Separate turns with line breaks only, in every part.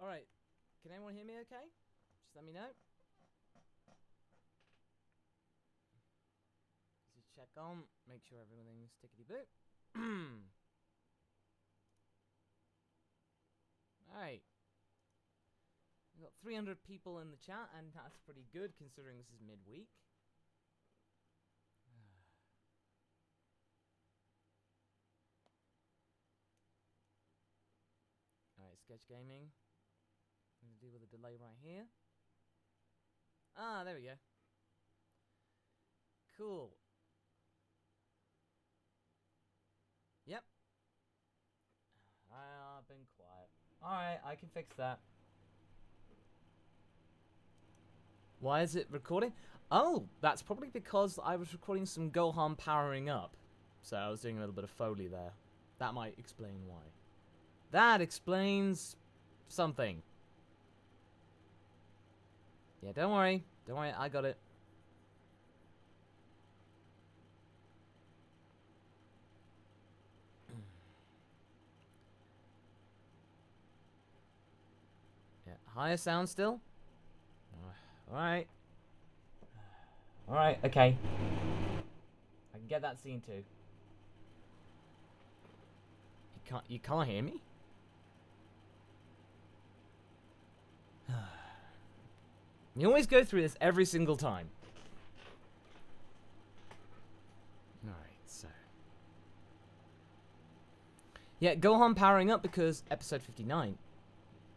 Alright, can anyone hear me okay? Just let me know. Just check on, make sure everything's tickety-boo. Alright. We've got 300 people in the chat, and that's pretty good considering this is midweek. Alright, Sketch Gaming. I'm going to deal with a delay right here. Ah, there we go. Cool. Yep. I've been quiet. Alright, I can fix that. Why is it recording? Oh, that's probably because I was recording some Gohan powering up. So I was doing a little bit of Foley there. That might explain why. That explains something. Yeah, don't worry. Don't worry, I got it. Yeah, higher sound still? Alright. Alright, okay. I can get that scene too. You can't hear me? You always go through this every single time. Alright, so. Yeah, Gohan powering up because episode 59.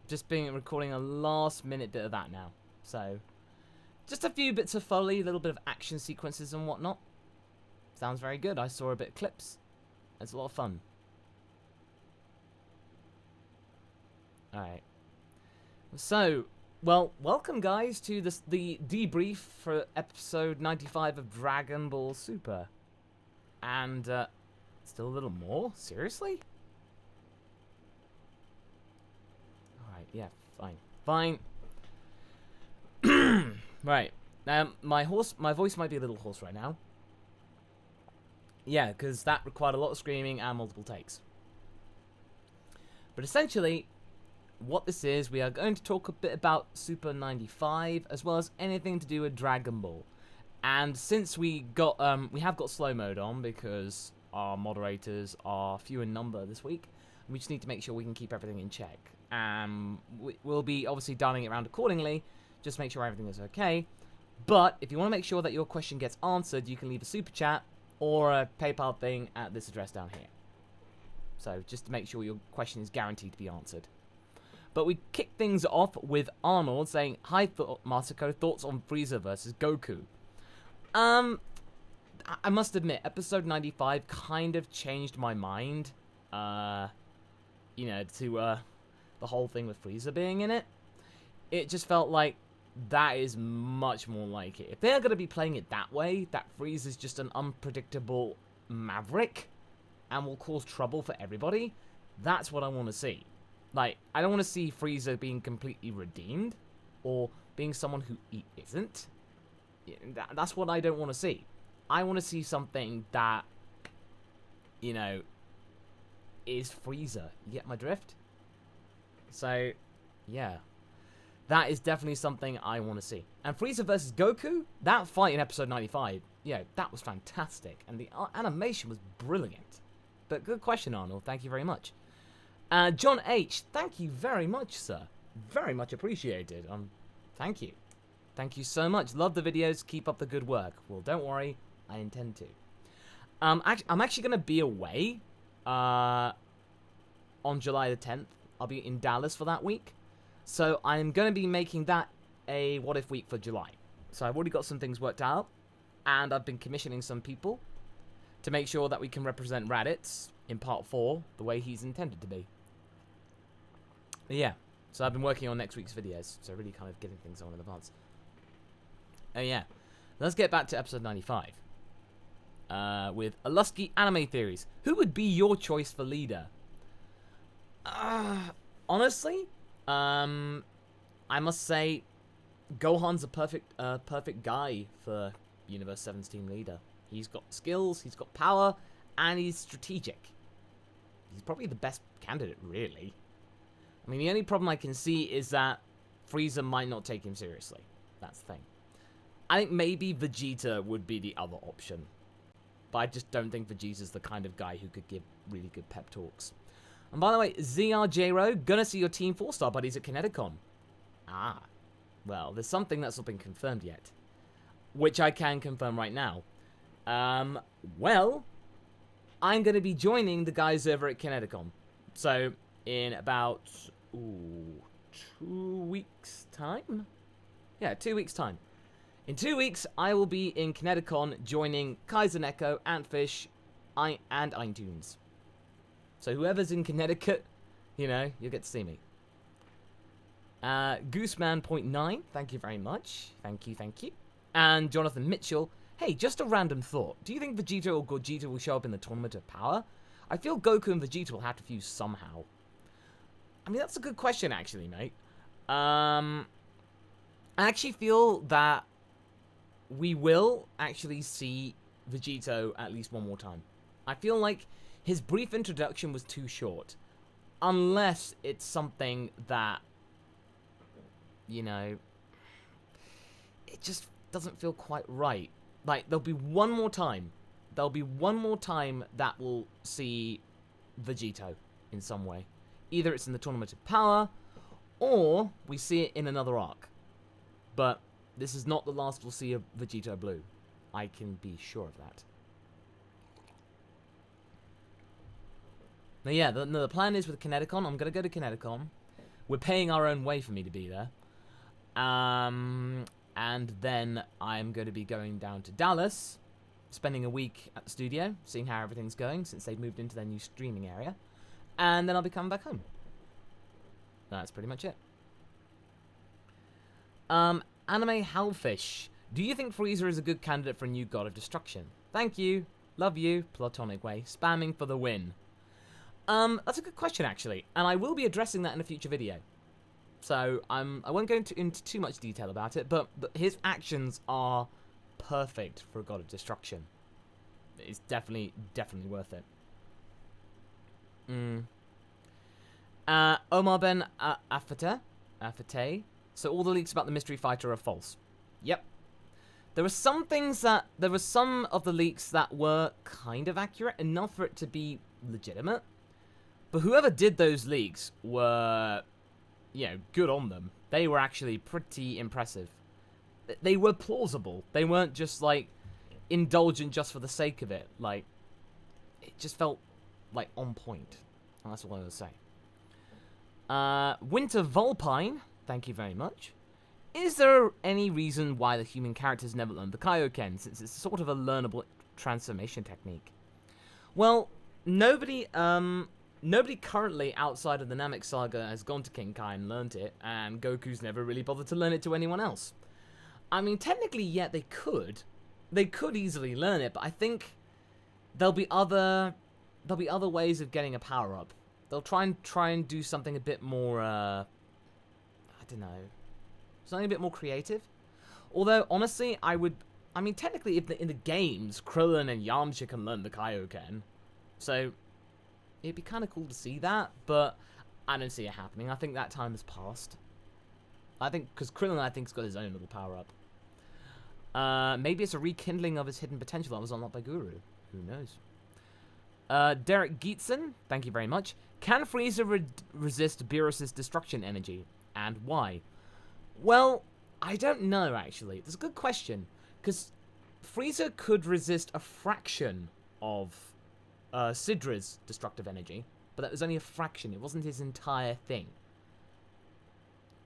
Just recording a last minute bit of that now. So, just a few bits of Foley, a little bit of action sequences and whatnot. Sounds very good. I saw a bit of clips. It's a lot of fun. Alright. So, well, welcome guys to the debrief for episode 95 of Dragon Ball Super. And, still a little more? Seriously? Alright, yeah, fine. Fine. Right. My voice might be a little hoarse right now. Yeah, because that required a lot of screaming and multiple takes. But essentially, what this is, we are going to talk a bit about Super 95, as well as anything to do with Dragon Ball. And since we have got slow mode on, because our moderators are few in number this week, we just need to make sure we can keep everything in check. We'll be obviously dialing it around accordingly, just make sure everything is okay. But if you want to make sure that your question gets answered, you can leave a super chat or a PayPal thing at this address down here. So just to make sure your question is guaranteed to be answered. But we kick things off with Arnold saying, "Hi, Masako, thoughts on Frieza versus Goku?" I must admit, episode 95 kind of changed my mind. You know, to the whole thing with Frieza being in it. It just felt like that is much more like it. If they're going to be playing it that way, that Frieza's just an unpredictable maverick and will cause trouble for everybody, that's what I want to see. Like, I don't want to see Frieza being completely redeemed or being someone who he isn't. That's what I don't want to see. I want to see something that, you know, is Frieza. You get my drift? So, yeah. That is definitely something I want to see. And Frieza versus Goku, that fight in episode 95, yeah, that was fantastic. And the animation was brilliant. But good question, Arnold. Thank you very much. John H., thank you very much, sir. Very much appreciated. Thank you. Thank you so much. Love the videos. Keep up the good work. Well, don't worry. I intend to. I'm actually going to be away on July the 10th. I'll be in Dallas for that week. So I'm going to be making that a what if week for July. So I've already got some things worked out. And I've been commissioning some people to make sure that we can represent Raditz in part 4 the way he's intended to be. But yeah, so I've been working on next week's videos. So really kind of getting things on in advance. Oh yeah, let's get back to episode 95. With Alusky Anime Theories. Who would be your choice for leader? Honestly, I must say, Gohan's a perfect guy for Universe 7's team leader. He's got skills, he's got power, and he's strategic. He's probably the best candidate, really. I mean, the only problem I can see is that Frieza might not take him seriously. That's the thing. I think maybe Vegeta would be the other option. But I just don't think Vegeta's the kind of guy who could give really good pep talks. And by the way, ZRJro, gonna see your Team 4-star buddies at Kineticon. Ah. Well, there's something that's not been confirmed yet. Which I can confirm right now. Well, I'm gonna be joining the guys over at Kineticon. So, in about 2 weeks' time? Yeah, 2 weeks' time. In 2 weeks, I will be in Kineticon joining Kaiser Neko, Antfish, and iTunes. So whoever's in Connecticut, you know, you'll get to see me. Gooseman.9, thank you very much. Thank you, thank you. And Jonathan Mitchell, hey, just a random thought. Do you think Vegeta or Gogeta will show up in the Tournament of Power? I feel Goku and Vegeta will have to fuse somehow. I mean, that's a good question, actually, mate. I actually feel that we will actually see Vegito at least one more time. I feel like his brief introduction was too short. Unless it's something that, you know, it just doesn't feel quite right. Like, there'll be one more time. There'll be one more time that we'll see Vegito in some way. Either it's in the Tournament of Power, or we see it in another arc. But this is not the last we'll see of Vegito Blue. I can be sure of that. Now, yeah, the plan is with Kineticon. I'm going to go to Kineticon. We're paying our own way for me to be there. And then I'm going to be going down to Dallas, spending a week at the studio, seeing how everything's going since they've moved into their new streaming area. And then I'll be coming back home. That's pretty much it. Anime Hellfish. Do you think Freeza is a good candidate for a new God of Destruction? Thank you. Love you. Platonic way. Spamming for the win. That's a good question, actually. And I will be addressing that in a future video. So, I won't go into too much detail about it, but his actions are perfect for a God of Destruction. It's definitely worth it. Omar Ben Afate. So all the leaks about the mystery fighter are false. Yep. There were some of the leaks that were kind of accurate enough for it to be legitimate. But whoever did those leaks were, you know, good on them. They were actually pretty impressive. They were plausible. They weren't just, like, indulgent just for the sake of it. Like, it just felt, like, on point. And that's all I would say. Winter Vulpine, thank you very much. Is there any reason why the human characters never learned the Kaioken, since it's sort of a learnable transformation technique? Well, nobody currently outside of the Namek Saga has gone to Kinkai and learned it, and Goku's never really bothered to learn it to anyone else. I mean, technically, yeah, they could. They could easily learn it, but I think there'll be other ways of getting a power-up. They'll try and do something a bit more, I don't know, something a bit more creative. Although, honestly, I mean, technically, if in the games, Krillin and Yamcha can learn the Kaioken, so it'd be kind of cool to see that, but I don't see it happening. I think that time has passed. I think, because Krillin, I think, has got his own little power-up. Maybe it's a rekindling of his hidden potential that was unlocked by Guru. Who knows? Derek Geetson, thank you very much. Can Frieza resist Beerus's destruction energy? And why? Well, I don't know, actually. That's a good question. Because Frieza could resist a fraction of Sidra's destructive energy. But that was only a fraction. It wasn't his entire thing.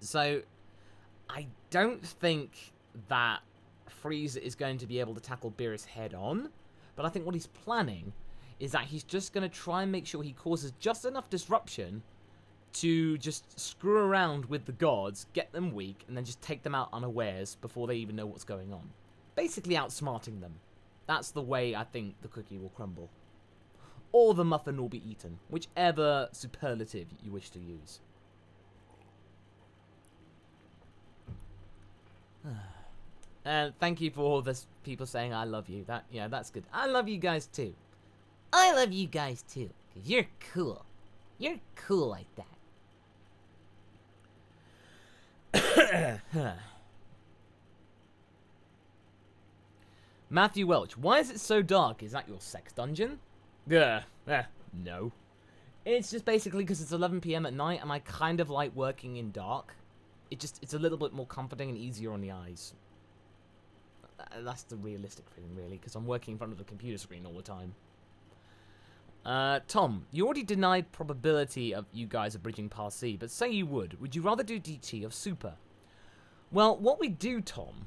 So, I don't think that Frieza is going to be able to tackle Beerus head on. But I think what he's planning is that he's just going to try and make sure he causes just enough disruption to just screw around with the gods, get them weak, and then just take them out unawares before they even know what's going on. Basically outsmarting them. That's the way I think the cookie will crumble. Or the muffin will be eaten, whichever superlative you wish to use. And thank you for all this people saying I love you. Yeah, that's good. I love you guys too. I love you guys too, because you're cool. You're cool like that. Matthew Welch, why is it so dark? Is that your sex dungeon? No. It's just basically because it's 11 PM at night and I kind of like working in dark. It's a little bit more comforting and easier on the eyes. That's the realistic feeling, really, because I'm working in front of the computer screen all the time. Tom, you already denied probability of you guys abridging past C, but say you would you rather do DT or Super? Well, what we do, Tom,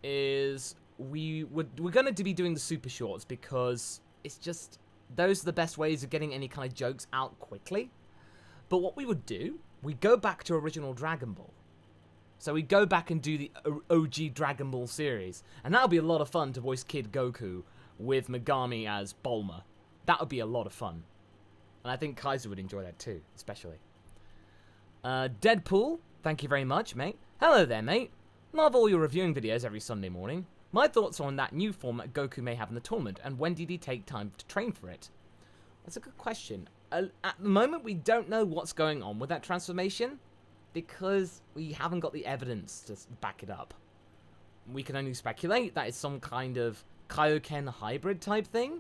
is we're going to be doing the Super Shorts because it's just, those are the best ways of getting any kind of jokes out quickly. But what we would do, we go back to original Dragon Ball. So we go back and do the OG Dragon Ball series. And that would be a lot of fun to voice Kid Goku with Megami as Bulma. That would be a lot of fun. And I think Kaiser would enjoy that too, especially. Deadpool, thank you very much, mate. Hello there, mate. Love all your reviewing videos every Sunday morning. My thoughts are on that new format Goku may have in the tournament, and when did he take time to train for it? That's a good question. At the moment, we don't know what's going on with that transformation, because we haven't got the evidence to back it up. We can only speculate that it's some kind of Kaioken hybrid type thing.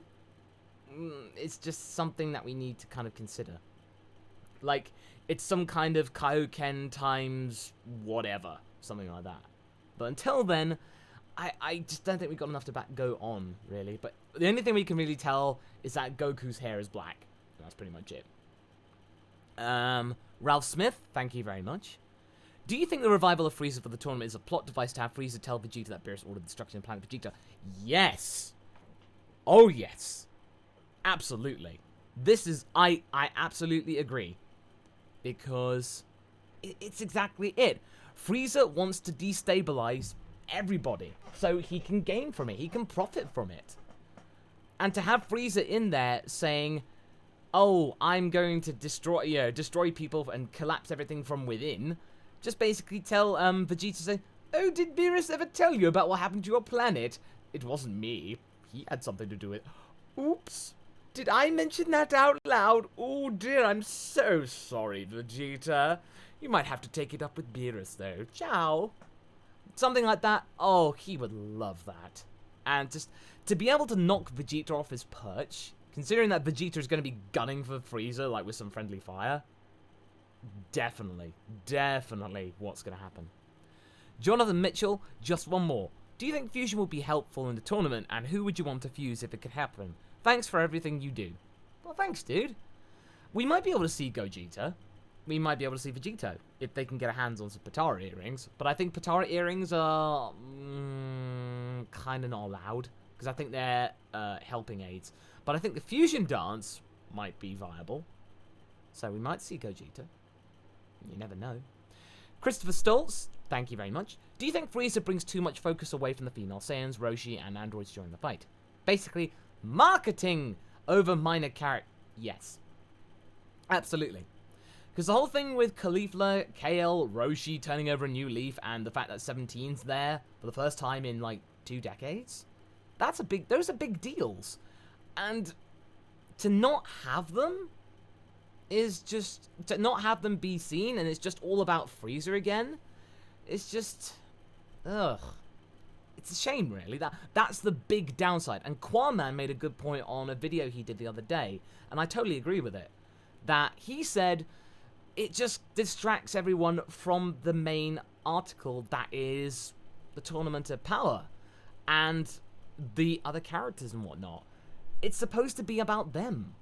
It's just something that we need to kind of consider. Like, it's some kind of Kaioken times whatever, something like that. But until then, I just don't think we've got enough to go on, really. But the only thing we can really tell is that Goku's hair is black. That's pretty much it. Ralph Smith, thank you very much. Do you think the revival of Freeza for the tournament is a plot device to have Freeza tell Vegeta that Beerus ordered the destruction of planet Vegeta? Yes! Oh, yes. Absolutely. This is... I absolutely agree. Because it's exactly it. Frieza wants to destabilize everybody so he can gain from it. He can profit from it. And to have Frieza in there saying, oh, I'm going to destroy people and collapse everything from within, just basically tell Vegeta, say, oh, did Beerus ever tell you about what happened to your planet? It wasn't me. He had something to do with it. Oops. Did I mention that out loud? Oh dear, I'm so sorry, Vegeta. You might have to take it up with Beerus, though. Ciao. Something like that. Oh, he would love that. And just to be able to knock Vegeta off his perch, considering that Vegeta is going to be gunning for Frieza, like with some friendly fire, definitely what's going to happen. Jonathan Mitchell, just one more. Do you think fusion will be helpful in the tournament, and who would you want to fuse if it could happen? Thanks for everything you do. Well, thanks, dude. We might be able to see Gogeta. We might be able to see Vegito if they can get a hands on some Potara earrings. But I think Potara earrings are kind of not allowed, because I think they're helping aids. But I think the fusion dance might be viable. So we might see Gogeta. You never know. Christopher Stoltz, thank you very much. Do you think Frieza brings too much focus away from the female Saiyans, Roshi, and androids during the fight? Basically, marketing over minor character. Yes. Absolutely. Because the whole thing with Caulifla, KL, Roshi turning over a new leaf, and the fact that 17's there for the first time in, like, 2 decades, those are big deals. And to not have them is just, to not have them be seen, and it's just all about Frieza again, it's just, ugh. It's a shame, really. That's the big downside. And Quaman made a good point on a video he did the other day, and I totally agree with it. That he said it just distracts everyone from the main article that is the Tournament of Power and the other characters and whatnot. It's supposed to be about them.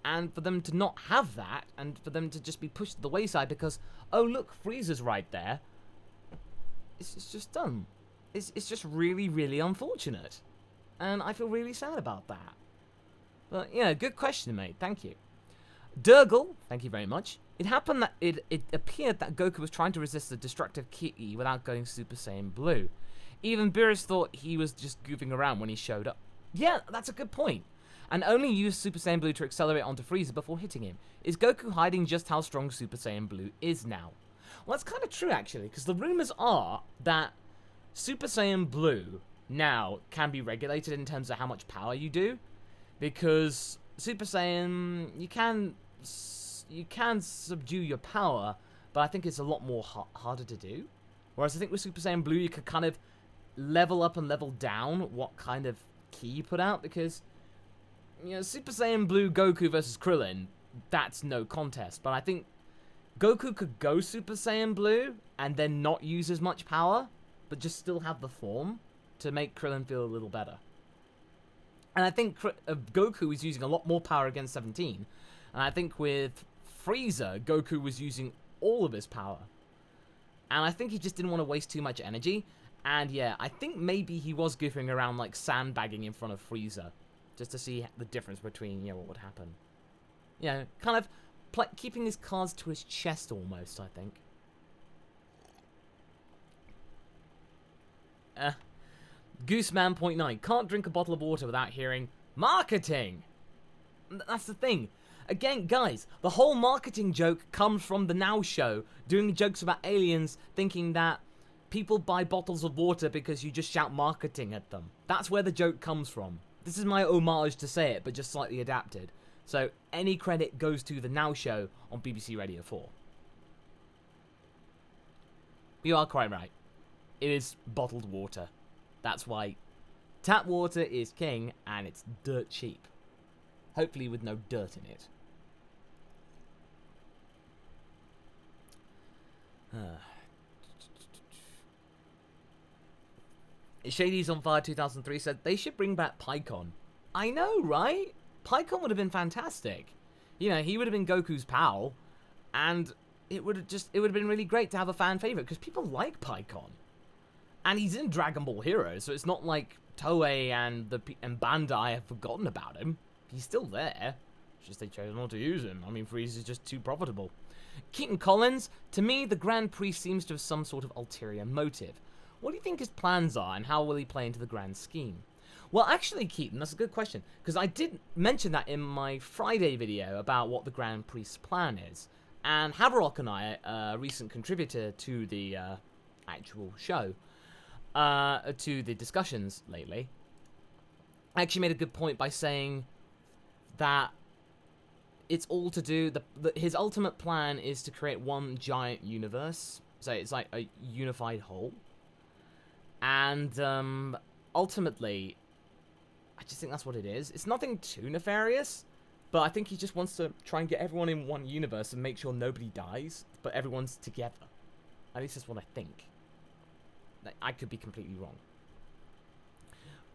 And for them to not have that, and for them to just be pushed to the wayside because, oh look, Frieza's right there, it's just dumb. It's just really, really unfortunate. And I feel really sad about that. But, yeah, good question, mate. Thank you. Durgle, thank you very much. It happened that it appeared that Goku was trying to resist the destructive Ki without going Super Saiyan Blue. Even Beerus thought he was just goofing around when he showed up. Yeah, that's a good point. And only used Super Saiyan Blue to accelerate onto Frieza before hitting him. Is Goku hiding just how strong Super Saiyan Blue is now? Well, that's kind of true, actually, because the rumors are that Super Saiyan Blue now can be regulated in terms of how much power you do, because Super Saiyan, you can subdue your power, but I think it's a lot more harder to do. Whereas I think with Super Saiyan Blue, you could kind of level up and level down what kind of ki you put out, because, you know, Super Saiyan Blue Goku versus Krillin, that's no contest. But I think Goku could go Super Saiyan Blue and then not use as much power, but just still have the form to make Krillin feel a little better. And I think Goku is using a lot more power against 17. And I think with Freeza, Goku was using all of his power. And I think he just didn't want to waste too much energy. And yeah, I think maybe he was goofing around, like, sandbagging in front of Freeza, just to see the difference between, you know, what would happen. You know, kind of keeping his cards to his chest almost, I think. Gooseman.9, can't drink a bottle of water without hearing marketing. That's the thing. Again, guys, the whole marketing joke comes from the Now Show, doing jokes about aliens, thinking that people buy bottles of water because you just shout marketing at them. That's where the joke comes from. This is my homage to say it, but just slightly adapted. So, any credit goes to the Now Show on BBC Radio 4. You are quite right. It is bottled water. That's why tap water is king, and it's dirt cheap. Hopefully with no dirt in it. Shady's on Fire 2003 said they should bring back Pycon. I know, right? Pycon would have been fantastic. You know, he would have been Goku's pal, and it would have been really great to have a fan favorite, because people like Pycon. And he's in Dragon Ball Heroes, so it's not like Toei and Bandai have forgotten about him. He's still there. It's just they chose not to use him. I mean, Freeze is just too profitable. Keaton Collins, to me, the Grand Priest seems to have some sort of ulterior motive. What do you think his plans are, and how will he play into the grand scheme? Well, actually, Keaton, that's a good question, because I did mention that in my Friday video about what the Grand Priest's plan is. And Haverock and I, a recent contributor to the actual show, to the discussions lately, actually made a good point by saying that it's all to do, his ultimate plan is to create one giant universe, so it's like a unified whole. And ultimately, I just think that's what it is. It's nothing too nefarious, but I think he just wants to try and get everyone in one universe and make sure nobody dies, but everyone's together. At least that's what I think. I could be completely wrong.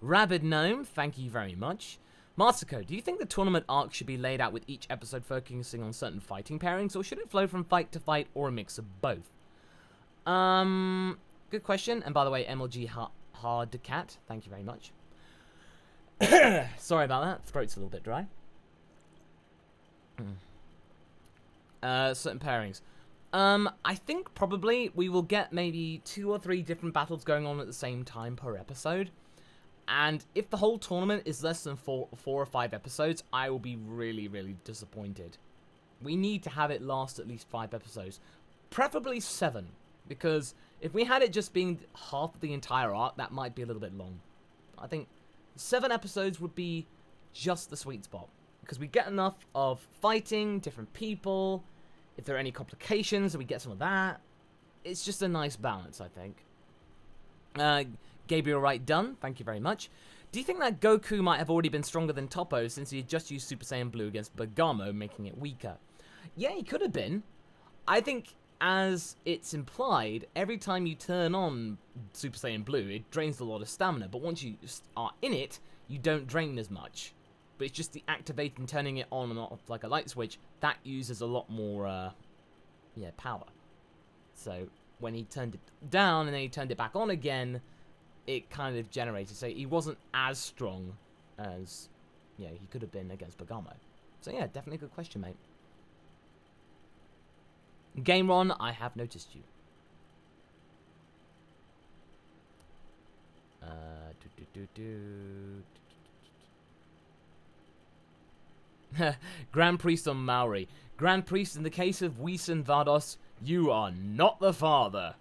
Rabid Gnome, thank you very much. Masako, do you think the tournament arc should be laid out with each episode focusing on certain fighting pairings, or should it flow from fight to fight, or a mix of both? Good question. And by the way, MLG Hard Cat, thank you very much. Sorry about that. Throat's a little bit dry. Certain pairings. I think probably we will get maybe 2 or 3 different battles going on at the same time per episode. And if the whole tournament is less than 4 or 5 episodes, I will be really, really disappointed. We need to have it last at least 5 episodes. Preferably 7. Because if we had it just being half of the entire arc, that might be a little bit long. I think 7 episodes would be just the sweet spot. Because we get enough of fighting, different people. If there are any complications, we get some of that. It's just a nice balance, I think. Gabriel Wright Dunn, thank you very much. Do you think that Goku might have already been stronger than Toppo since he had just used Super Saiyan Blue against Bergamo, making it weaker? Yeah, he could have been. I think, as it's implied, every time you turn on Super Saiyan Blue, it drains a lot of stamina. But once you are in it, you don't drain as much. But it's just the activating, turning it on and off like a light switch, that uses a lot more, power. So when he turned it down and then he turned it back on again, it kind of generated. So he wasn't as strong as, he could have been against Bergamo. So yeah, definitely a good question, mate. GameRon, I have noticed you. Grand Priest on Maori. Grand Priest, in the case of Whis and Vados, you are not the father.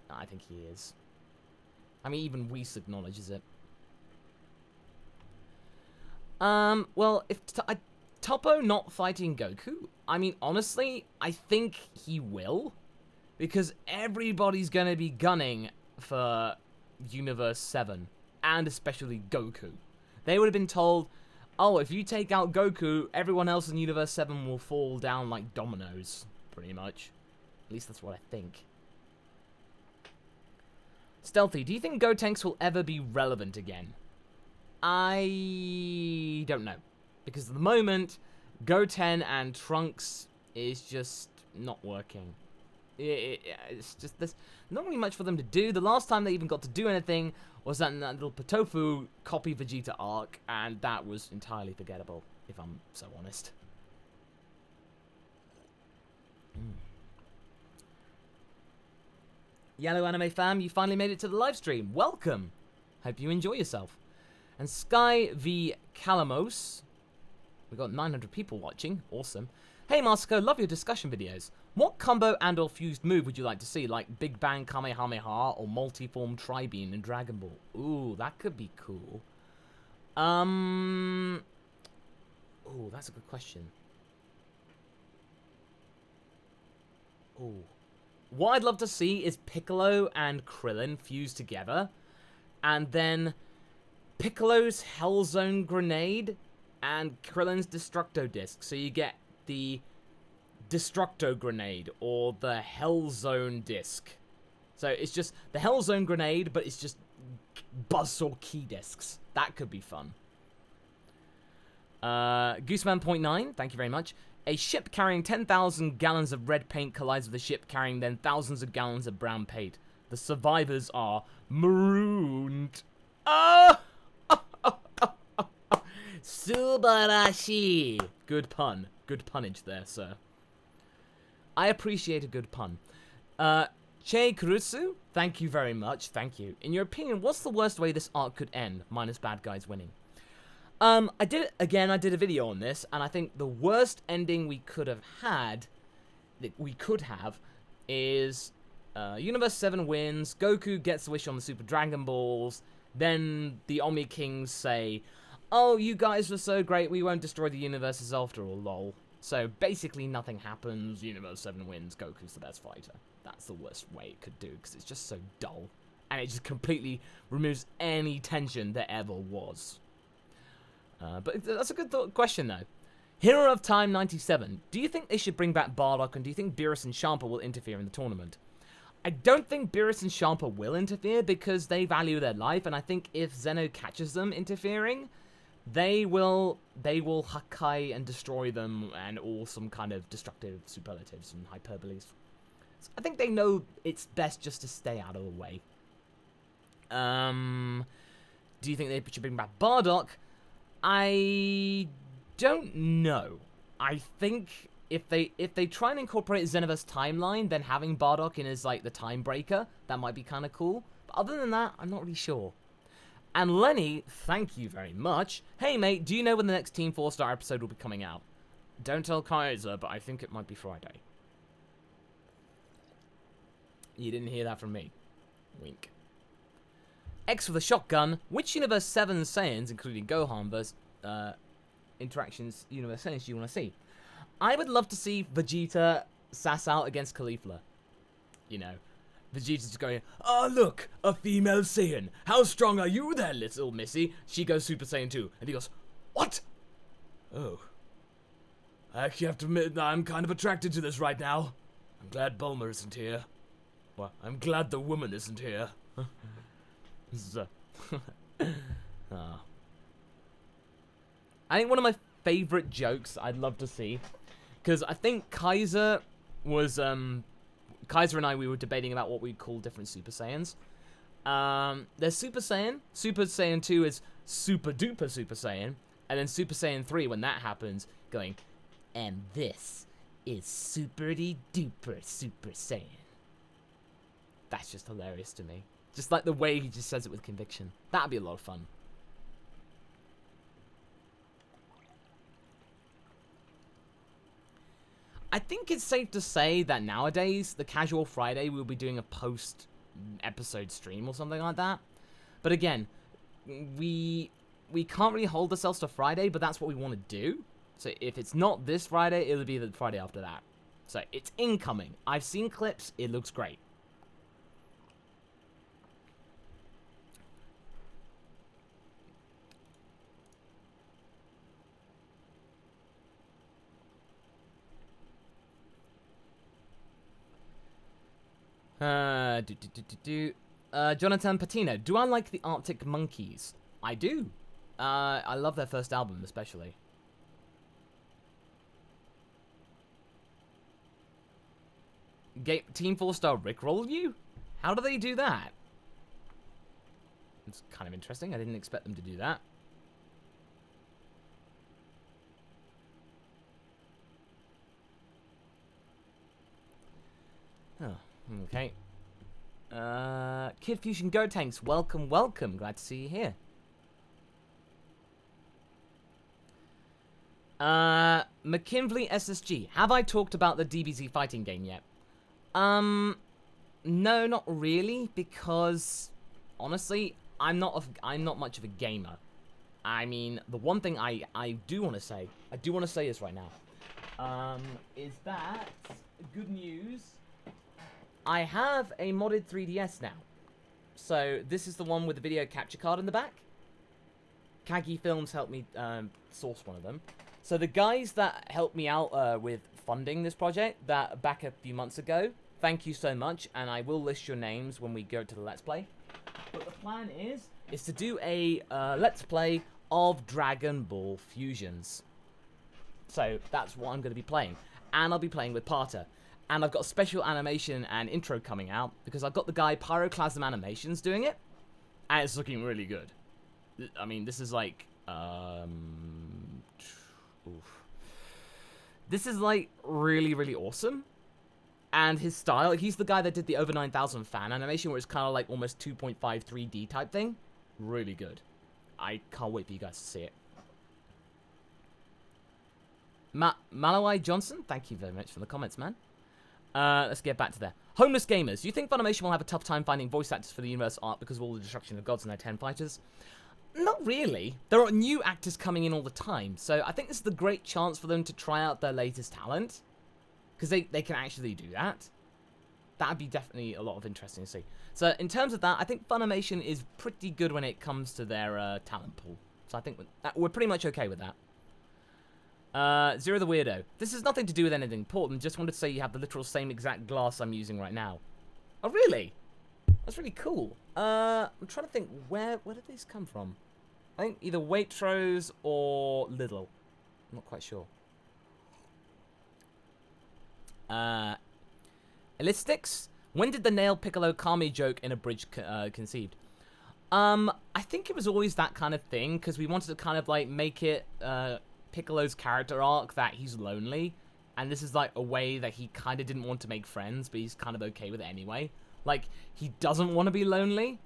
I think he is. I mean, even Whis acknowledges it. Well, if Toppo not fighting Goku, I mean, honestly, I think he will. Because everybody's going to be gunning for Universe 7, and especially Goku. They would have been told, oh, if you take out Goku, everyone else in Universe 7 will fall down like dominoes, pretty much. At least that's what I think. Stealthy, do you think Gotenks will ever be relevant again? I don't know. Because at the moment, Goten and Trunks is just not working. It's just, there's not really much for them to do. The last time they even got to do anything was that little Potofu copy Vegeta arc, and that was entirely forgettable, if I'm so honest. Yellow Anime Fam, you finally made it to the live stream. Welcome. Hope you enjoy yourself. And Sky V Calamos, we got 900 people watching. Awesome. Hey Masako, love your discussion videos. What combo and or fused move would you like to see, like Big Bang Kamehameha or Multiform Tri-Beam in Dragon Ball? Ooh, that could be cool. Ooh, that's a good question. Ooh. What I'd love to see is Piccolo and Krillin fused together, and then Piccolo's Hell Zone Grenade and Krillin's Destructo Disc. So you get the Destructo Grenade or the Hell Zone Disc. So it's just the Hell Zone Grenade, but it's just Buzzsaw Key Discs. That could be fun. Gooseman.9, thank you very much. A ship carrying 10,000 gallons of red paint collides with a ship carrying then thousands of gallons of brown paint. The survivors are marooned. Subarashi. Good pun. Good punnage there, sir. I appreciate a good pun. Che Kurusu, thank you very much. Thank you. In your opinion, what's the worst way this arc could end, minus bad guys winning? I did a video on this, and I think the worst ending we could have had, is Universe 7 wins, Goku gets the wish on the Super Dragon Balls, then the Omni Kings say, oh, you guys were so great, we won't destroy the universes after all, lol. So basically nothing happens, Universe 7 wins, Goku's the best fighter. That's the worst way it could do, because it's just so dull. And it just completely removes any tension there ever was. But that's a good question, though. Hero of Time 97. Do you think they should bring back Bardock, and do you think Beerus and Champa will interfere in the tournament? I don't think Beerus and Champa will interfere because they value their life, and I think if Zeno catches them interfering, they will Hakai and destroy them and all some kind of destructive superlatives and hyperboles. So I think they know it's best just to stay out of the way. Do you think they should bring back Bardock? I don't know. I think if they try and incorporate Xenoverse timeline, then having Bardock in as like the time breaker, that might be kind of cool. But other than that, I'm not really sure. And Lenny, thank you very much. Hey mate, do you know when the next Team 4-Star episode will be coming out? Don't tell Kaiser, but I think it might be Friday. You didn't hear that from me. Wink. X with a shotgun. Which Universe 7 Saiyans, including Gohan versus Interactions Universe Saiyans, do you want to see? I would love to see Vegeta sass out against Caulifla. You know, Vegeta's just going, oh look, a female Saiyan. How strong are you there, little missy? She goes Super Saiyan 2, and he goes, what? Oh. I actually have to admit that I'm kind of attracted to this right now. I'm glad Bulma isn't here. Well, I'm glad the woman isn't here. I think one of my favorite jokes I'd love to see, because I think Kaiser was Kaiser and I, we were debating about what we'd call different Super Saiyans. There's Super Saiyan. Super Saiyan 2 is Super Duper Super Saiyan, and then Super Saiyan 3, when that happens, going, and this is Superdy Duper Super Saiyan. That's just hilarious to me. Just like the way he just says it with conviction. That'd be a lot of fun. I think it's safe to say that nowadays, the Casual Friday, we'll be doing a post-episode stream or something like that. But again, we can't really hold ourselves to Friday, but that's what we want to do. So if it's not this Friday, it'll be the Friday after that. So it's incoming. I've seen clips. It looks great. Jonathan Patino. Do I like the Arctic Monkeys? I do. I love their first album, especially. Team 4-star Rickroll you? How do they do that? It's kind of interesting. I didn't expect them to do that. Oh, okay. Kid Fusion Go Tanks, welcome, welcome. Glad to see you here. McKinley SSG, have I talked about the DBZ fighting game yet? No, not really, because honestly, I'm not much of a gamer. I mean, the one thing I do want to say this right now, is that good news. I have a modded 3DS now. So this is the one with the video capture card in the back. Kagi Films helped me source one of them. So the guys that helped me out with funding this project back a few months ago, thank you so much, and I will list your names when we go to the Let's Play. But the plan is to do a Let's Play of Dragon Ball Fusions. So that's what I'm going to be playing. And I'll be playing with Parter. And I've got a special animation and intro coming out because I've got the guy Pyroclasm Animations doing it. And it's looking really good. I mean, this is like... This is like really, really awesome. And his style, like, he's the guy that did the over 9,000 fan animation where it's kind of like almost 2.5 3D type thing. Really good. I can't wait for you guys to see it. Malawai Johnson, thank you very much for the comments, man. Let's get back to there. Homeless Gamers, do you think Funimation will have a tough time finding voice actors for the universe art because of all the destruction of gods and their 10 fighters? Not really. There are new actors coming in all the time, so I think this is the great chance for them to try out their latest talent. Because they can actually do that. That would be definitely a lot of interesting to see. So in terms of that, I think Funimation is pretty good when it comes to their talent pool. So I think we're pretty much okay with that. Zero the Weirdo. This has nothing to do with anything important. Just wanted to say you have the literal same exact glass I'm using right now. Oh, really? That's really cool. I'm trying to think, where did these come from? I think either Waitrose or Lidl. I'm not quite sure. Elliptics? When did the Nail Piccolo Kami joke in a bridge conceived? I think it was always that kind of thing, because we wanted to kind of like make it Piccolo's character arc that he's lonely, and this is like a way that he kind of didn't want to make friends, but he's kind of okay with it anyway. Like, he doesn't want to be lonely,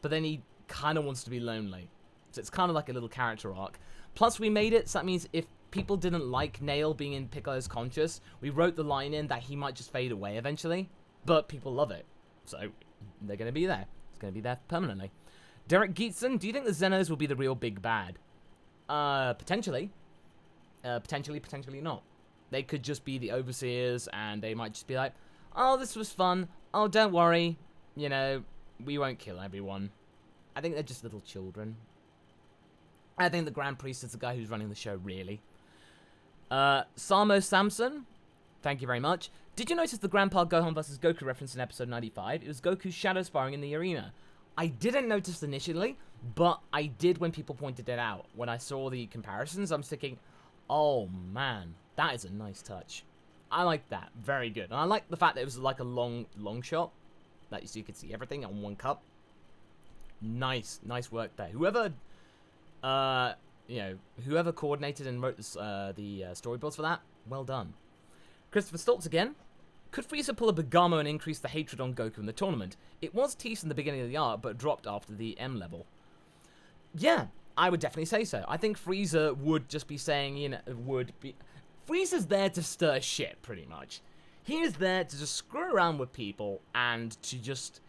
but then he kind of wants to be lonely. So it's kind of like a little character arc. Plus, we made it so that means if people didn't like Nail being in Piccolo's conscious, we wrote the line in that he might just fade away eventually, but people love it. So they're going to be there. It's going to be there permanently. Derek Geetson, do you think the Zenos will be the real big bad? Potentially. Potentially not. They could just be the overseers, and they might just be like, oh, this was fun. Oh, don't worry. You know, we won't kill everyone. I think they're just little children. I think the Grand Priest is the guy who's running the show, really. Samo Samson, thank you very much. Did you notice the Grandpa Gohan vs. Goku reference in episode 95? It was Goku shadow sparring in the arena. I didn't notice initially, but I did when people pointed it out. When I saw the comparisons, I'm thinking, oh man, that is a nice touch. I like that. Very good. And I like the fact that it was like a long shot. That so you could see everything on one cup. Nice work there. Whoever, whoever coordinated and wrote this, the storyboards for that, well done. Christopher Stoltz again. Could Frieza pull a Bergamo and increase the hatred on Goku in the tournament? It was teased in the beginning of the arc, but dropped after the M level. Yeah, I would definitely say so. I think Frieza would just be saying, Frieza's there to stir shit, pretty much. He is there to just screw around with people and to just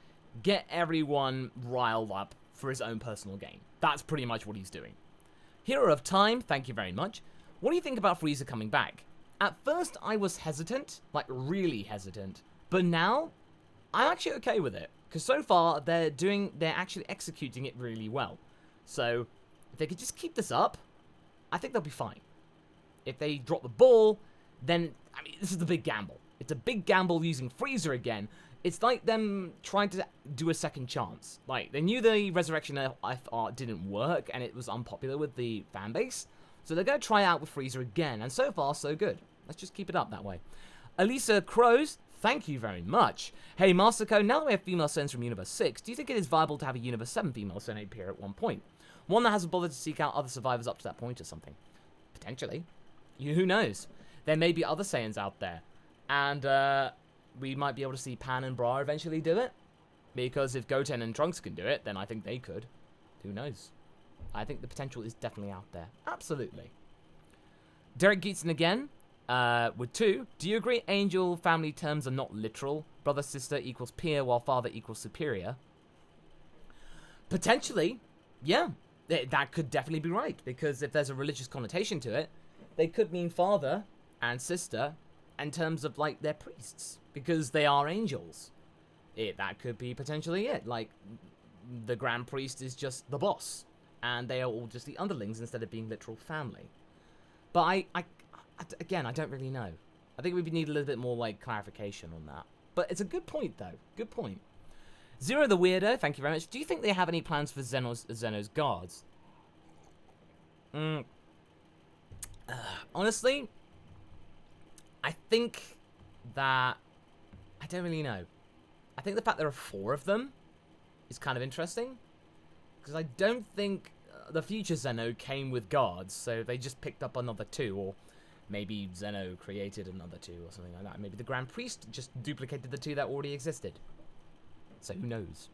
get everyone riled up for his own personal gain. That's pretty much what he's doing. Hero of Time, thank you very much. What do you think about Frieza coming back? At first, I was hesitant, like really hesitant, but now I'm actually okay with it because so far they're actually executing it really well. So if they could just keep this up, I think they'll be fine. If they drop the ball, then I mean this is the big gamble. It's a big gamble using Freeza again. It's like them trying to do a second chance. Like they knew the Resurrection art didn't work and it was unpopular with the fan base. So they're going to try out with Freeza again, and so far, so good. Let's just keep it up that way. Elisa Crows, thank you very much. Hey, Masako, now that we have female Saiyans from Universe 6, do you think it is viable to have a Universe 7 female Saiyan appear at one point? One that hasn't bothered to seek out other survivors up to that point or something? Potentially. Who knows? There may be other Saiyans out there. And we might be able to see Pan and Bra eventually do it. Because if Goten and Trunks can do it, then I think they could. Who knows? I think the potential is definitely out there. Absolutely. Derek Geetson again, with 2. Do you agree angel family terms are not literal? Brother, sister equals peer, while father equals superior? Potentially, yeah. That could definitely be right. Because if there's a religious connotation to it, they could mean father and sister in terms of, like, their priests. Because they are angels. That could be potentially it. Like, the Grand Priest is just the boss. And they are all just the underlings instead of being literal family. But again, I don't really know. I think we need a little bit more, like, clarification on that. But it's a good point, though. Good point. Zero the Weirdo, thank you very much. Do you think they have any plans for Zeno's guards? Honestly, I think that... I don't really know. I think the fact there are 4 of them is kind of interesting. Because I don't think the future Zeno came with guards, so they just picked up another 2, or maybe Zeno created another 2 or something like that. Maybe the Grand Priest just duplicated the 2 that already existed. So who knows?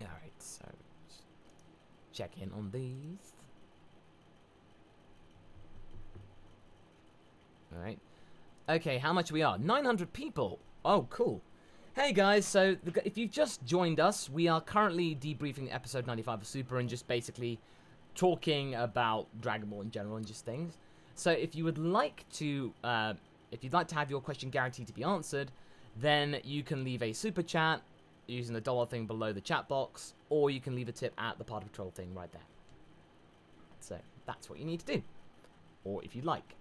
Alright, so check in on these. Alright. Okay, how much we are? 900 people. Oh, cool. Hey guys, so if you've just joined us, we are currently debriefing episode 95 of Super and just basically talking about Dragon Ball in general and just things. So if you would like to, if you'd like to have your question guaranteed to be answered, then you can leave a super chat using the dollar thing below the chat box, or you can leave a tip at the Party Patrol thing right there. So that's what you need to do, or if you'd like.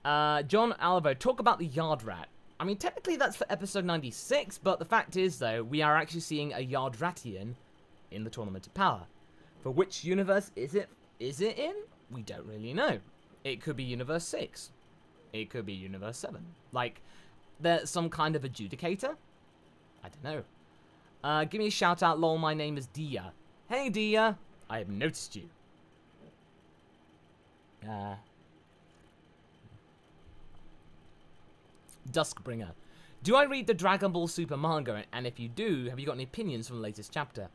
John Alvo, talk about the Yard Rat. I mean, technically that's for episode 96, but the fact is, though, we are actually seeing a Yard Ratian in the Tournament of Power. For which universe is it in? We don't really know. It could be Universe 6. It could be Universe 7. Like, there's some kind of adjudicator? I don't know. Give me a shout out, lol, my name is Dia. Hey, Dia. I have noticed you. Duskbringer. Do I read the Dragon Ball Super manga? And if you do, have you got any opinions from the latest chapter?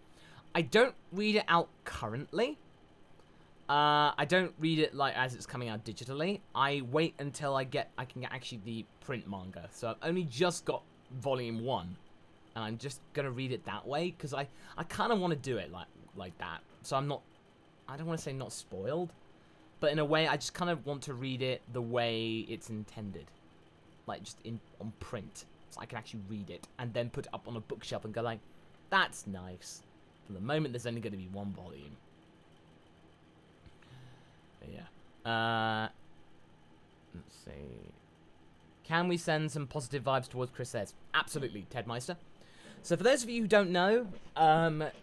I don't read it out currently. I don't read it like as it's coming out digitally. I wait until I can get actually the print manga. So I've only just got volume 1. And I'm just gonna read it that way because I kind of want to do it like that. So I'm not, I don't want to say not spoiled, but in a way I just kind of want to read it the way it's intended. Like just on print, so I can actually read it and then put it up on a bookshelf and go like, that's nice. For the moment, there's only going to be 1 volume. But yeah. Let's see. Can we send some positive vibes towards Chris Ayres? Absolutely, Ted Meister. So for those of you who don't know,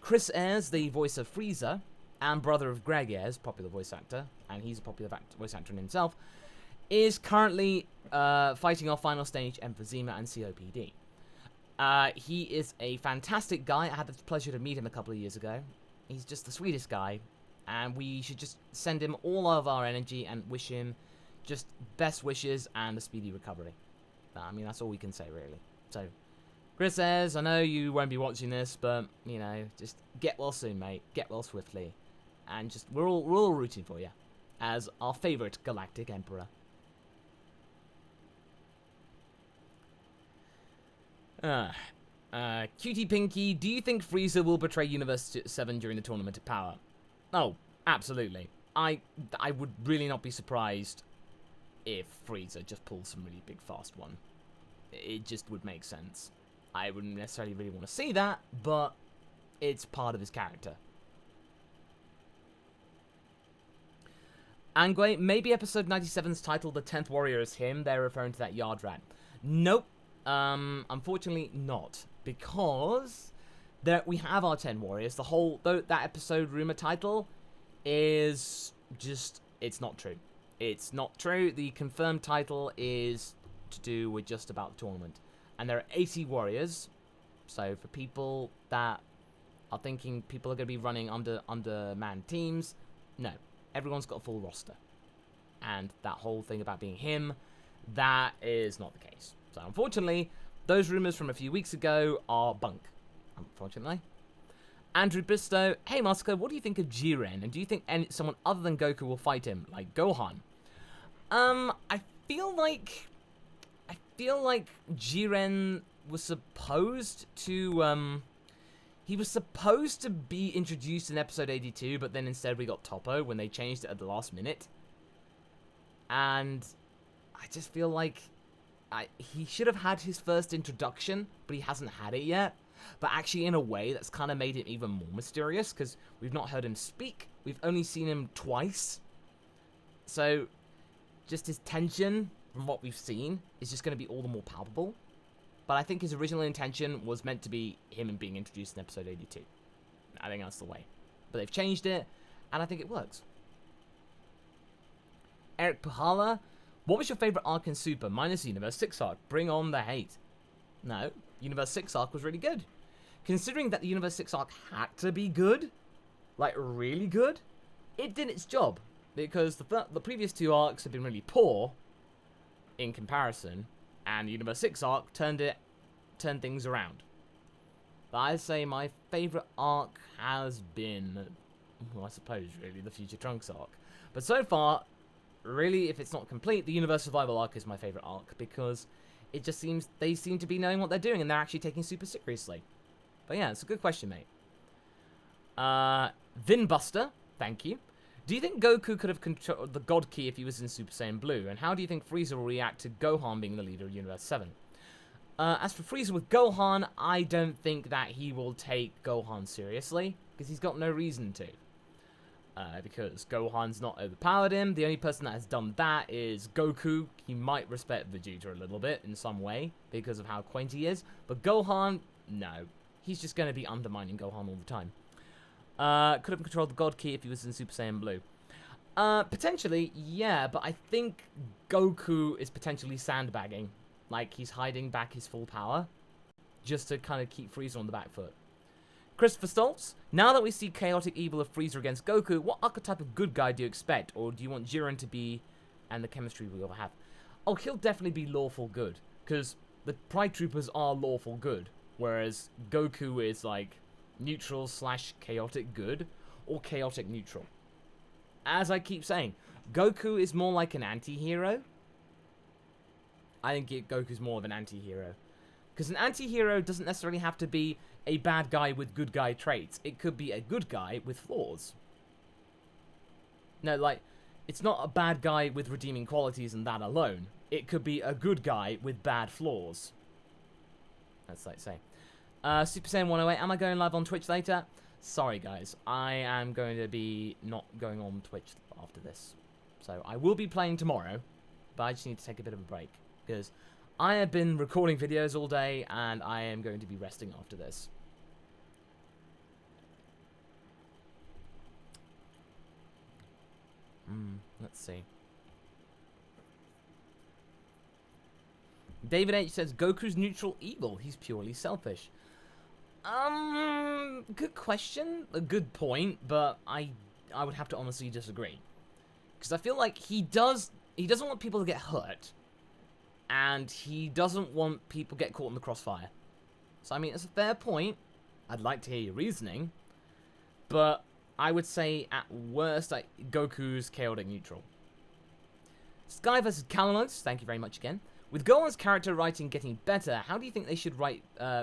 Chris Ayres, the voice of Freeza, and brother of Greg Ayres, popular voice actor, and he's a popular voice actor in himself, is currently fighting off final stage emphysema and COPD. He is a fantastic guy. I had the pleasure to meet him a couple of years ago. He's just the sweetest guy, and we should just send him all of our energy and wish him just best wishes and a speedy recovery. I mean, that's all we can say, really. So, Chris Ayres, I know you won't be watching this, but, you know, just get well soon, mate. Get well swiftly. And just, we're all rooting for you as our favorite galactic emperor. Cutie Pinky, do you think Frieza will betray Universe 7 during the Tournament of Power? Oh, absolutely. I would really not be surprised if Freeza just pulls some really big fast one. It just would make sense. I wouldn't necessarily really want to see that, but it's part of his character. Angway, maybe episode 97's title, The 10th Warrior, is him. They're referring to that yard rat. Nope. Unfortunately not. Because we have our 10 warriors. The whole, that episode rumor title is just, it's not true. It's not true. The confirmed title is to do with just about the tournament. And there are 80 warriors. So for people that are thinking people are going to be running under-manned teams, no. Everyone's got a full roster. And that whole thing about being him, that is not the case. So unfortunately, those rumors from a few weeks ago are bunk. Unfortunately. Andrew Bristow, hey Masako, what do you think of Jiren? And do you think someone other than Goku will fight him, like Gohan? I feel like Jiren was supposed to, he was supposed to be introduced in episode 82, but then instead we got Toppo when they changed it at the last minute. And I just feel like he should have had his first introduction, but he hasn't had it yet. But actually, in a way, that's kind of made him even more mysterious, because we've not heard him speak. We've only seen him twice. So, just his tension from what we've seen is just going to be all the more palpable. But I think his original intention was meant to be him being introduced in episode 82. I think that's the way. But they've changed it, and I think it works. Eric Puhala, what was your favorite arc in Super? Minus Universe 6 arc. Bring on the hate. No, Universe 6 arc was really good. Considering that the Universe 6 arc had to be good, like really good, it did its job. Because the previous two arcs have been really poor in comparison. And the Universe 6 arc turned things around. But I'd say my favourite arc has been, well, I suppose, really, the Future Trunks arc. But so far, really, if it's not complete, the Universe Survival arc is my favourite arc. Because it just seems, they seem to be knowing what they're doing and they're actually taking super seriously. But yeah, it's a good question, mate. Vinbuster, thank you. Do you think Goku could have controlled the God Key if he was in Super Saiyan Blue? And how do you think Frieza will react to Gohan being the leader of Universe 7? As for Frieza with Gohan, I don't think that he will take Gohan seriously, because he's got no reason to. Because Gohan's not overpowered him. The only person that has done that is Goku. He might respect Vegeta a little bit in some way, because of how quaint he is. But Gohan, no. He's just going to be undermining Gohan all the time. Could have controlled the God Key if he was in Super Saiyan Blue. Potentially, yeah, but I think Goku is potentially sandbagging. Like, he's hiding back his full power, just to kind of keep Frieza on the back foot. Christopher Stoltz, now that we see chaotic evil of Frieza against Goku, what archetype of good guy do you expect? Or do you want Jiren to be, and the chemistry we all have? Oh, he'll definitely be lawful good, because the Pride Troopers are lawful good, whereas Goku is, like, neutral / chaotic good, or chaotic neutral. As I keep saying, Goku is more like an anti-hero. I think Goku's more of an anti-hero. Because an anti-hero doesn't necessarily have to be a bad guy with good guy traits. It could be a good guy with flaws. No, like, it's not a bad guy with redeeming qualities and that alone. It could be a good guy with bad flaws. That's like saying. Super Saiyan 108, am I going live on Twitch later? Sorry guys, I am going to be not going on Twitch after this. So I will be playing tomorrow, but I just need to take a bit of a break. Because I have been recording videos all day, and I am going to be resting after this. Let's see. David H says, Goku's neutral evil. He's purely selfish. Good question. A good point, but I would have to honestly disagree. Because I feel like he doesn't want people to get hurt. And he doesn't want people to get caught in the crossfire. So, I mean, it's a fair point. I'd like to hear your reasoning. But I would say, at worst, Goku's chaotic neutral. Sky vs. Kalanos, thank you very much again. With Gohan's character writing getting better, how do you think they should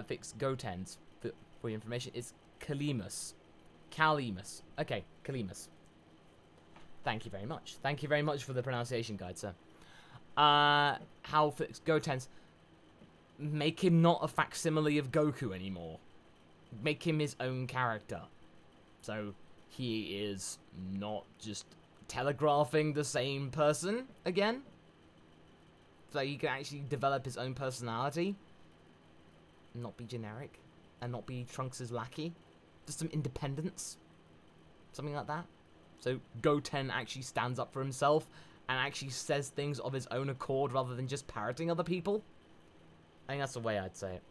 fix Goten's? For your information, it's Kalimus. Okay, Kalimus. Thank you very much. Thank you very much for the pronunciation guide, sir. How fix Goten's... Make him not a facsimile of Goku anymore. Make him his own character. So he is not just telegraphing the same person again. So he can actually develop his own personality. Not be generic. And not be Trunks' lackey. Just some independence. Something like that. So Goten actually stands up for himself and actually says things of his own accord rather than just parroting other people. I think that's the way I'd say it.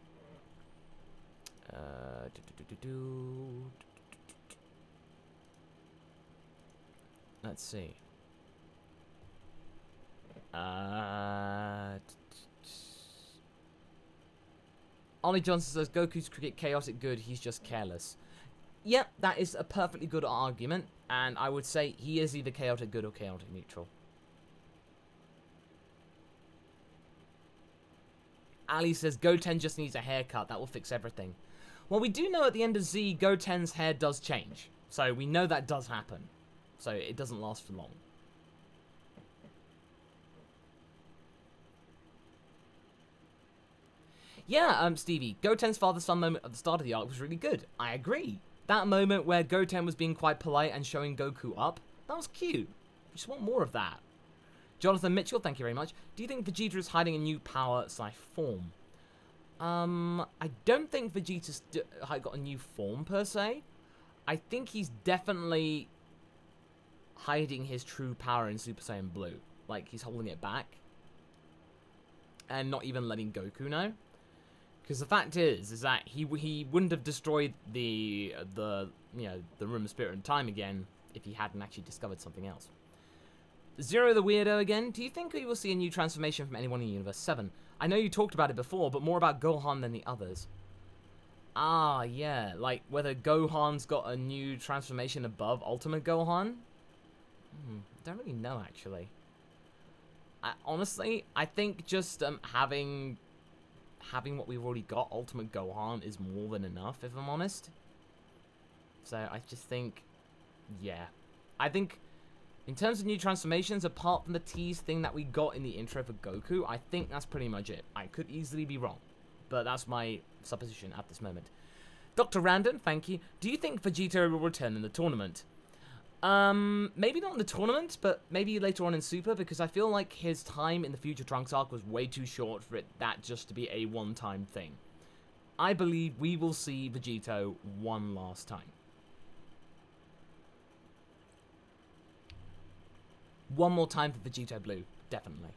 Let's see. Ollie Johnson says, Goku's chaotic good, he's just careless. Yep, that is a perfectly good argument, and I would say he is either chaotic good or chaotic neutral. Ali says, Goten just needs a haircut, that will fix everything. Well, we do know at the end of Z, Goten's hair does change. So we know that does happen. So it doesn't last for long. Yeah, Stevie, Goten's father-son moment at the start of the arc was really good. I agree. That moment where Goten was being quite polite and showing Goku up, that was cute. We just want more of that. Jonathan Mitchell, thank you very much. Do you think Vegeta is hiding a new power/form? I don't think Vegeta's got a new form, per se. I think he's definitely hiding his true power in Super Saiyan Blue. Like, he's holding it back. And not even letting Goku know. Because the fact is that he wouldn't have destroyed the Room of Spirit and Time again if he hadn't actually discovered something else. Zero the Weirdo again. Do you think we will see a new transformation from anyone in Universe 7? I know you talked about it before, but more about Gohan than the others. Ah, yeah. Like, whether Gohan's got a new transformation above Ultimate Gohan? Don't really know, actually. Honestly, I think just having what we've already got, Ultimate Gohan, is more than enough, if I'm honest. So, I just think... Yeah. I think... In terms of new transformations, apart from the tease thing that we got in the intro for Goku, I think that's pretty much it. I could easily be wrong, but that's my supposition at this moment. Dr. Randon, thank you. Do you think Vegeta will return in the tournament? Maybe not in the tournament, but maybe later on in Super, because I feel like his time in the Future Trunks arc was way too short for that just to be a one-time thing. I believe we will see Vegito one last time. One more time for Vegito Blue, definitely.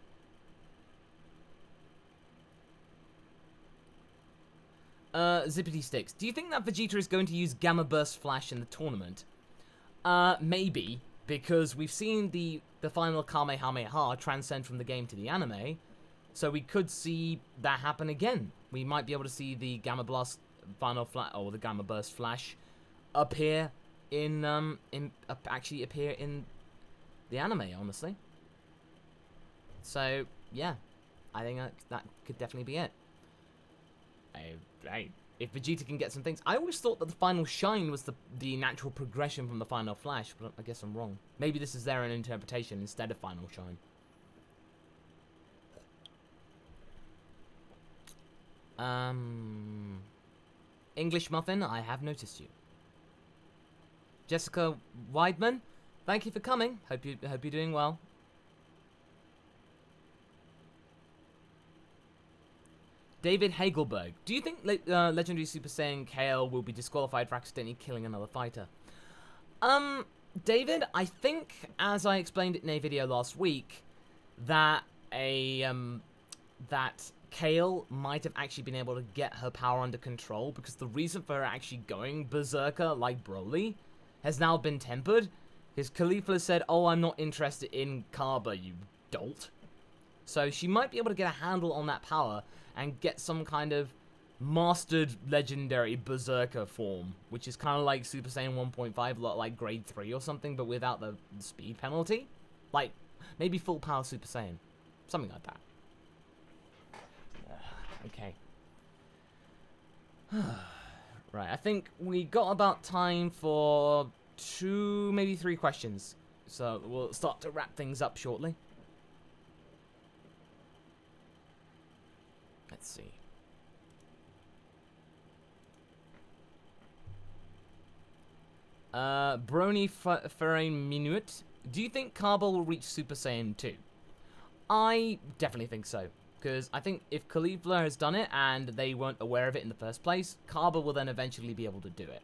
Zippity Sticks. Do you think that Vegeta is going to use Gamma Burst Flash in the tournament? Maybe, because we've seen the final Kamehameha transcend from the game to the anime, so we could see that happen again. We might be able to see the Gamma Blast final Flash, or the Gamma Burst Flash, appear in actually appear in the anime, honestly. So, yeah. I think that could definitely be it. Hey, if Vegeta can get some things... I always thought that the final Shine was the natural progression from the final Flash, but I guess I'm wrong. Maybe this is their own interpretation instead of final Shine. English Muffin, I have noticed you. Jessica Weidman, thank you for coming. Hope you're doing well. David Hagelberg, do you think Legendary Super Saiyan Kale will be disqualified for accidentally killing another fighter? David, I think, as I explained it in a video last week, that that Kale might have actually been able to get her power under control, because the reason for her actually going berserker like Broly has now been tempered. His Caulifla said, "Oh, I'm not interested in Kaba, you dolt." So she might be able to get a handle on that power and get some kind of mastered legendary berserker form, which is kind of like Super Saiyan 1.5, like grade 3 or something, but without the speed penalty. Like, maybe full power Super Saiyan. Something like that. Okay. Right, I think we got about time for 2, maybe 3 questions. So we'll start to wrap things up shortly. Let's see. Brony Ferrain Minuit. Do you think Carbol will reach Super Saiyan 2? I definitely think so. Because I think if Caulifla has done it and they weren't aware of it in the first place, Carbol will then eventually be able to do it.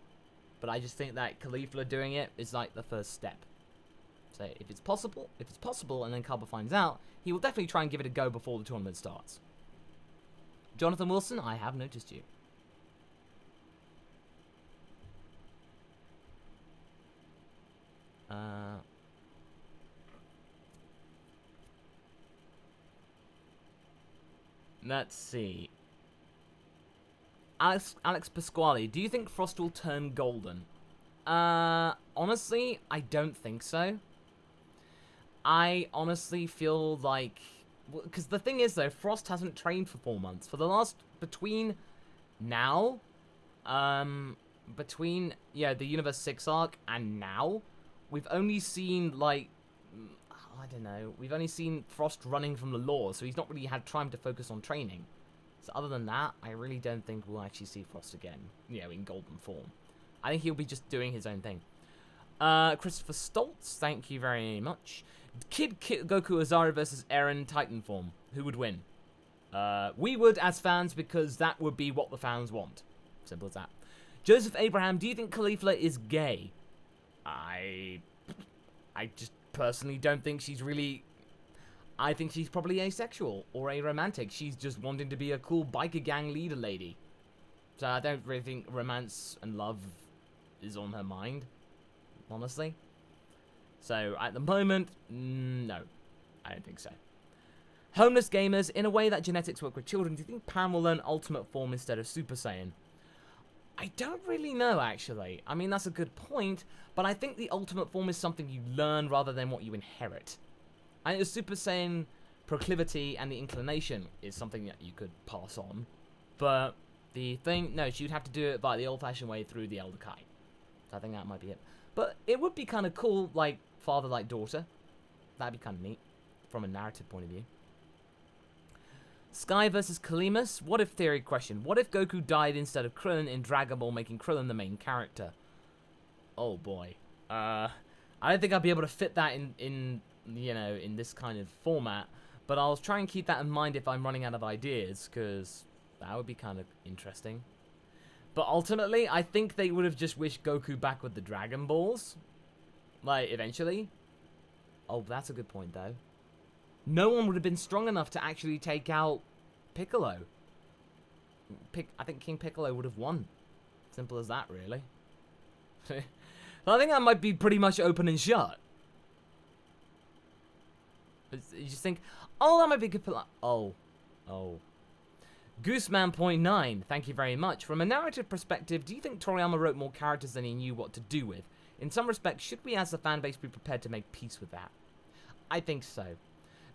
But I just think that Caulifla doing it is like the first step. So if it's possible, and then Carbol finds out, he will definitely try and give it a go before the tournament starts. Jonathan Wilson, I have noticed you. Let's see. Alex Pasquale, do you think Frost will turn golden? Honestly, I don't think so. I honestly feel like... Because the thing is, though, Frost hasn't trained for 4 months. For the last... Between now... Between, yeah, the Universe 6 arc and now, we've only seen, like... I don't know. We've only seen Frost running from the lore, so he's not really had time to focus on training. So other than that, I really don't think we'll actually see Frost again, you know, in golden form. I think he'll be just doing his own thing. Christopher Stoltz, thank you very much. Kid Goku Azari versus Eren Titan form. Who would win? We would as fans, because that would be what the fans want. Simple as that. Joseph Abraham, do you think Caulifla is gay? I just personally don't think she's really... I think she's probably asexual or aromantic. She's just wanting to be a cool biker gang leader lady. So I don't really think romance and love is on her mind, honestly. So at the moment, no, I don't think so. Homeless gamers, in a way that genetics work with children, do you think Pan will learn Ultimate Form instead of Super Saiyan? I don't really know, actually. I mean, that's a good point, but I think the Ultimate Form is something you learn rather than what you inherit. I think the Super Saiyan proclivity and the inclination is something that you could pass on, but the thing, no, she would have to do it by the old-fashioned way through the Elder Kai. So I think that might be it. But it would be kind of cool, like, father like daughter. That'd be kind of neat, from a narrative point of view. Sky versus Kalimus. What if theory question? What if Goku died instead of Krillin in Dragon Ball, making Krillin the main character? Oh boy. I don't think I'll be able to fit that in you know, in this kind of format. But I'll try and keep that in mind if I'm running out of ideas, because that would be kind of interesting. But ultimately, I think they would have just wished Goku back with the Dragon Balls. Like, eventually. Oh, that's a good point, though. No one would have been strong enough to actually take out Piccolo. I think King Piccolo would have won. Simple as that, really. I think that might be pretty much open and shut. You just think, oh, that might be good. Oh. Gooseman.9, thank you very much. From a narrative perspective, do you think Toriyama wrote more characters than he knew what to do with? In some respects, should we as a fanbase be prepared to make peace with that? I think so.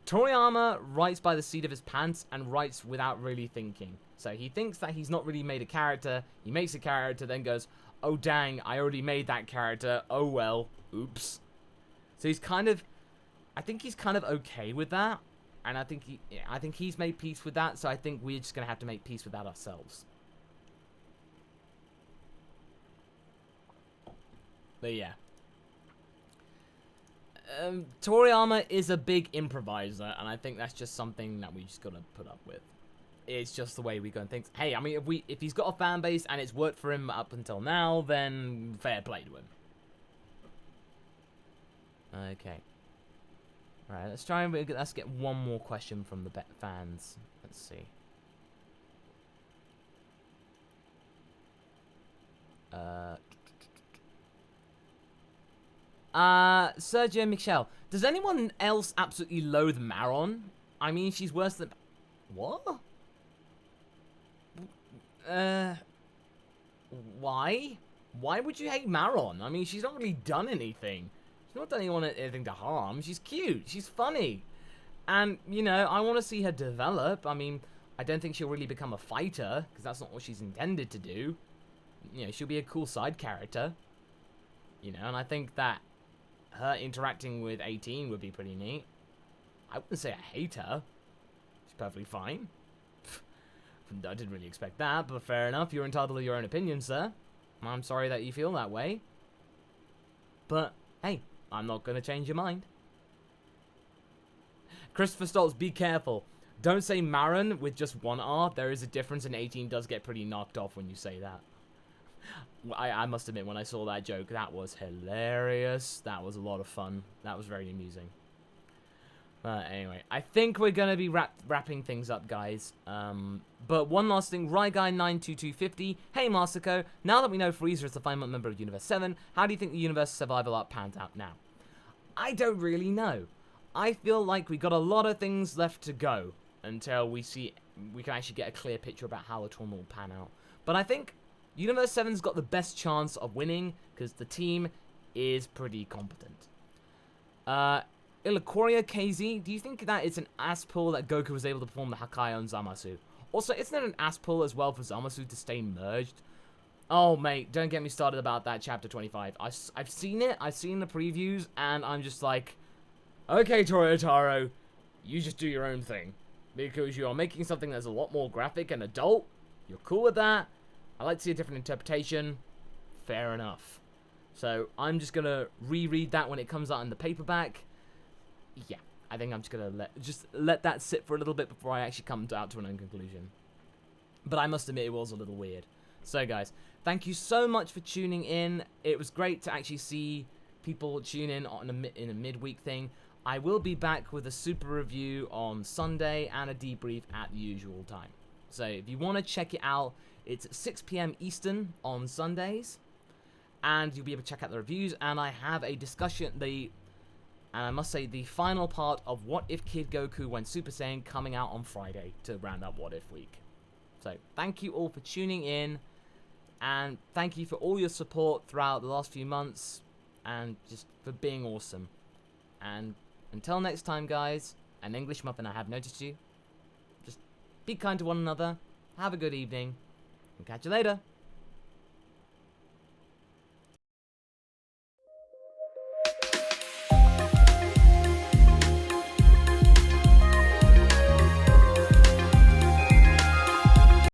Toriyama writes by the seat of his pants and writes without really thinking. So he thinks that he's not really made a character, he makes a character, then goes, oh dang, I already made that character, oh well, oops. So he's kind of, I think he's kind of okay with that, and I think he's made peace with that, so I think we're just going to have to make peace with that ourselves. But yeah. Toriyama is a big improviser, and I think that's just something that we just got to put up with. It's just the way we go and think. Hey, I mean, if he's got a fan base and it's worked for him up until now, then fair play to him. Okay. Alright, let's get one more question from the fans. Let's see. Sergio Michel. Does anyone else absolutely loathe Maron? I mean, she's worse than... What? Why? Why would you hate Maron? I mean, she's not really done anything. She's not done anything to harm. She's cute. She's funny. And, you know, I want to see her develop. I mean, I don't think she'll really become a fighter, because that's not what she's intended to do. You know, she'll be a cool side character. You know, and I think that her interacting with 18 would be pretty neat. I wouldn't say I hate her. She's perfectly fine. I didn't really expect that, but fair enough. You're entitled to your own opinion, sir. I'm sorry that you feel that way. But, hey, I'm not going to change your mind. Christopher Stoltz, be careful. Don't say Marin with just one R. There is a difference, and 18 does get pretty knocked off when you say that. I must admit, when I saw that joke, that was hilarious. That was a lot of fun. That was very amusing. Anyway, I think we're going to be wrapping things up, guys. But one last thing, Ryguy92250. Hey, Masako, now that we know Freeza is the final member of Universe 7, how do you think the Universe Survival arc pans out now? I don't really know. I feel like we got a lot of things left to go until we can actually get a clear picture about how the tournament will pan out. But I think Universe 7's got the best chance of winning because the team is pretty competent. Ilakoria KZ, do you think that it's an ass pull that Goku was able to perform the Hakai on Zamasu? Also, isn't it an ass pull as well for Zamasu to stay merged? Oh, mate, don't get me started about that chapter 25. I've seen it, I've seen the previews, and I'm just like, okay, Toyotaro, you just do your own thing. Because you are making something that's a lot more graphic and adult. You're cool with that. I like to see a different interpretation. Fair enough. So, I'm just going to reread that when it comes out in the paperback. Yeah, I think I'm just going to let that sit for a little bit before I actually come out to an own conclusion. But I must admit, it was a little weird. So, guys, thank you so much for tuning in. It was great to actually see people tune in in a midweek thing. I will be back with a super review on Sunday and a debrief at the usual time. So if you want to check it out, it's at 6 PM Eastern on Sundays. And you'll be able to check out the reviews. And I have a discussion, and I must say, the final part of What If Kid Goku Went Super Saiyan coming out on Friday to round up What If Week. So thank you all for tuning in. And thank you for all your support throughout the last few months. And just for being awesome. And until next time, guys, an English muffin, I have noticed you. Just be kind to one another, have a good evening, and catch you later.